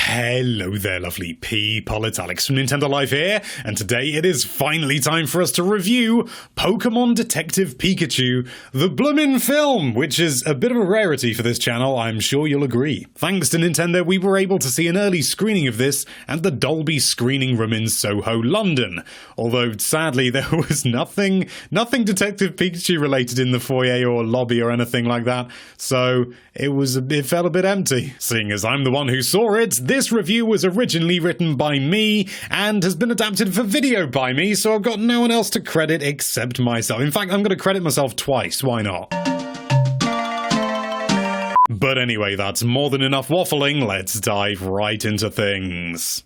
Hello there, lovely people. It's Alex from Nintendo Life here, and today it is finally time for us to review Pokémon Detective Pikachu, the bloomin' film, which is a bit of a rarity for this channel, I'm sure you'll agree. Thanks to Nintendo, we were able to see an early screening of this at the Dolby screening room in Soho, London. Although, sadly, there was nothing Detective Pikachu related in the foyer or lobby or anything like that, so it felt a bit empty. Seeing as I'm the one who saw it, this review was originally written by me and has been adapted for video by me, so I've got no one else to credit except myself. In fact, I'm going to credit myself twice, why not? But anyway, that's more than enough waffling, let's dive right into things.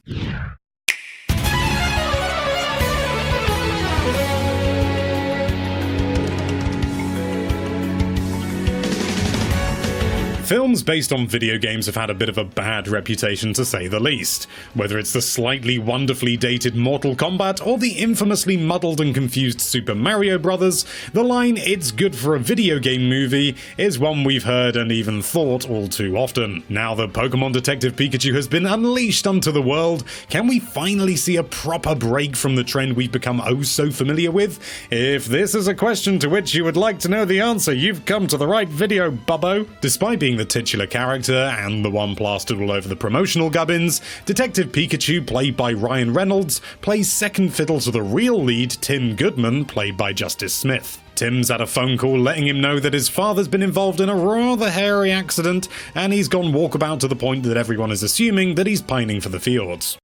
Films based on video games have had a bit of a bad reputation, to say the least. Whether it's the slightly wonderfully dated Mortal Kombat or the infamously muddled and confused Super Mario Bros., the line "it's good for a video game movie" is one we've heard and even thought all too often. Now that Pokémon Detective Pikachu has been unleashed onto the world, can we finally see a proper break from the trend we've become oh so familiar with? If this is a question to which you would like to know the answer, you've come to the right video, bubbo. Despite being the titular character and the one plastered all over the promotional gubbins, Detective Pikachu, played by Ryan Reynolds, plays second fiddle to the real lead, Tim Goodman, played by Justice Smith. Tim's had a phone call letting him know that his father's been involved in a rather hairy accident, and he's gone walkabout to the point that everyone is assuming that he's pining for the fields.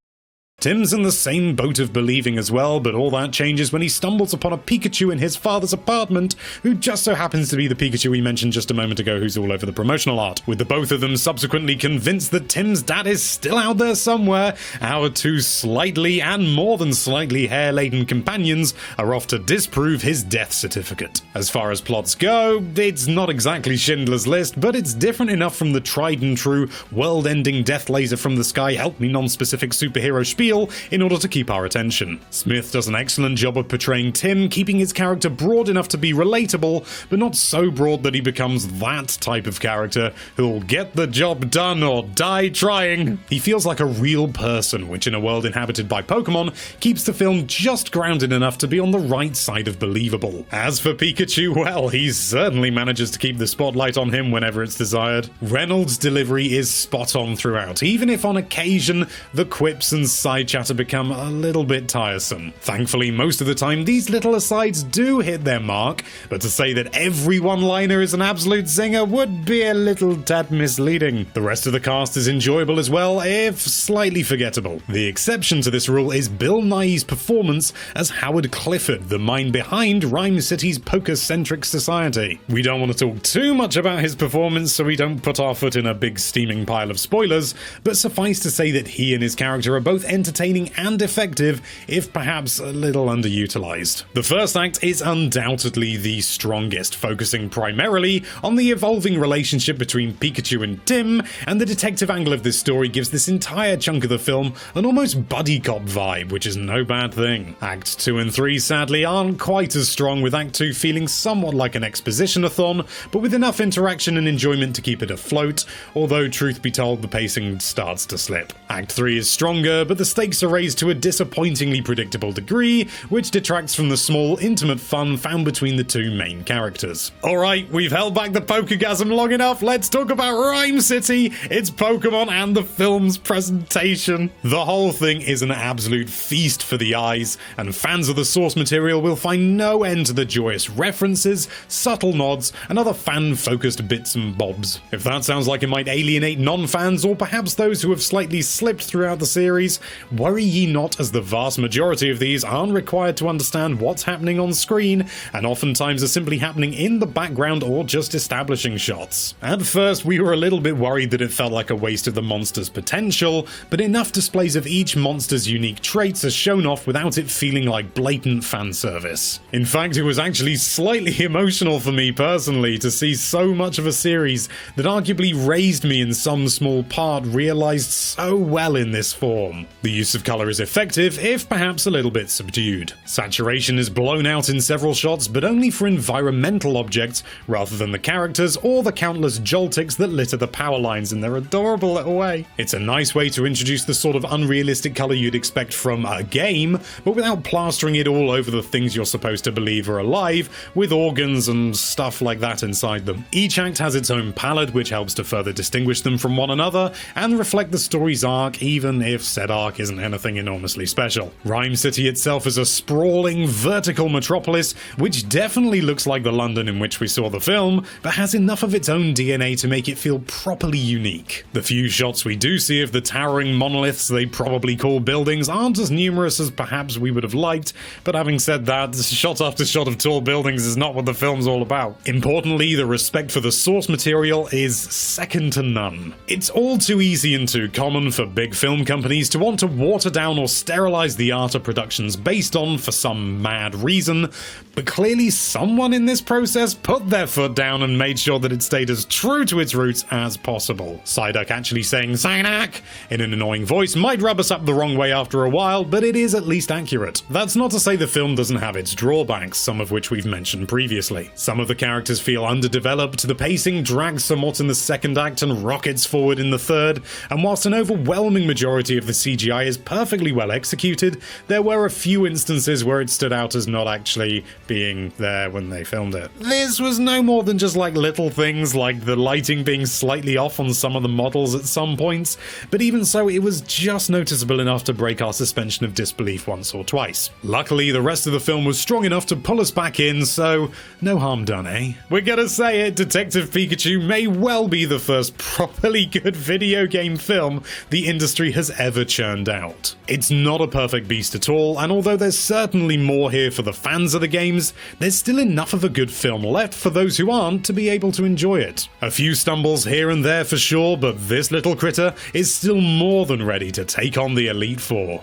Tim's in the same boat of believing as well, but all that changes when he stumbles upon a Pikachu in his father's apartment, who just so happens to be the Pikachu we mentioned just a moment ago who's all over the promotional art. With the both of them subsequently convinced that Tim's dad is still out there somewhere, our two slightly and more than slightly hair-laden companions are off to disprove his death certificate. As far as plots go, it's not exactly Schindler's List, but it's different enough from the tried and true world-ending death laser from the sky help me non-specific superhero spiel in order to keep our attention. Smith does an excellent job of portraying Tim, keeping his character broad enough to be relatable, but not so broad that he becomes that type of character who'll get the job done or die trying. He feels like a real person, which in a world inhabited by Pokémon keeps the film just grounded enough to be on the right side of believable. As for Pikachu, well, he certainly manages to keep the spotlight on him whenever it's desired. Reynolds' delivery is spot on throughout, even if on occasion the quips and side chatter become a little bit tiresome. Thankfully, most of the time these little asides do hit their mark, but to say that every one-liner is an absolute zinger would be a little tad misleading. The rest of the cast is enjoyable as well, if slightly forgettable. The exception to this rule is Bill Nighy's performance as Howard Clifford, the mind behind Rhyme City's poker-centric society. We don't want to talk too much about his performance so we don't put our foot in a big steaming pile of spoilers, but suffice to say that he and his character are both entertaining and effective, if perhaps a little underutilized. The first act is undoubtedly the strongest, focusing primarily on the evolving relationship between Pikachu and Tim, and the detective angle of this story gives this entire chunk of the film an almost buddy cop vibe, which is no bad thing. Acts 2 and 3 sadly aren't quite as strong, with Act 2 feeling somewhat like an exposition-a-thon, but with enough interaction and enjoyment to keep it afloat, although truth be told the pacing starts to slip. Act 3 is stronger, but the stakes are raised to a disappointingly predictable degree, which detracts from the small, intimate fun found between the two main characters. Alright, we've held back the pokegasm long enough, let's talk about Rhyme City, its Pokémon, and the film's presentation. The whole thing is an absolute feast for the eyes, and fans of the source material will find no end to the joyous references, subtle nods, and other fan-focused bits and bobs. If that sounds like it might alienate non-fans, or perhaps those who have slightly slipped throughout the series, worry ye not, as the vast majority of these aren't required to understand what's happening on screen, and oftentimes are simply happening in the background or just establishing shots. At first, we were a little bit worried that it felt like a waste of the monster's potential, but enough displays of each monster's unique traits are shown off without it feeling like blatant fan service. In fact, it was actually slightly emotional for me personally to see so much of a series that arguably raised me in some small part realized so well in this form. The use of color is effective, if perhaps a little bit subdued. Saturation is blown out in several shots, but only for environmental objects rather than the characters or the countless joltics that litter the power lines in their adorable little way. It's a nice way to introduce the sort of unrealistic color you'd expect from a game, but without plastering it all over the things you're supposed to believe are alive, with organs and stuff like that inside them. Each act has its own palette, which helps to further distinguish them from one another and reflect the story's arc, even if said arc isn't anything enormously special. Rhyme City itself is a sprawling, vertical metropolis, which definitely looks like the London in which we saw the film, but has enough of its own DNA to make it feel properly unique. The few shots we do see of the towering monoliths they probably call buildings aren't as numerous as perhaps we would have liked, but having said that, shot after shot of tall buildings is not what the film's all about. Importantly, the respect for the source material is second to none. It's all too easy and too common for big film companies to want to water down or sterilize the art of productions based on for some mad reason, but clearly someone in this process put their foot down and made sure that it stayed as true to its roots as possible. Psyduck actually saying Psyduck in an annoying voice might rub us up the wrong way after a while, but it is at least accurate. That's not to say the film doesn't have its drawbacks, some of which we've mentioned previously. Some of the characters feel underdeveloped, the pacing drags somewhat in the second act and rockets forward in the third, and whilst an overwhelming majority of the CGI is perfectly well executed, there were a few instances where it stood out as not actually being there when they filmed it. This was no more than just like little things like the lighting being slightly off on some of the models at some points, but even so it was just noticeable enough to break our suspension of disbelief once or twice. Luckily, the rest of the film was strong enough to pull us back in, so no harm done, eh? We're gonna say it, Detective Pikachu may well be the first properly good video game film the industry has ever churned out. It's not a perfect beast at all, and although there's certainly more here for the fans of the games, there's still enough of a good film left for those who aren't to be able to enjoy it. A few stumbles here and there for sure, but this little critter is still more than ready to take on the Elite Four.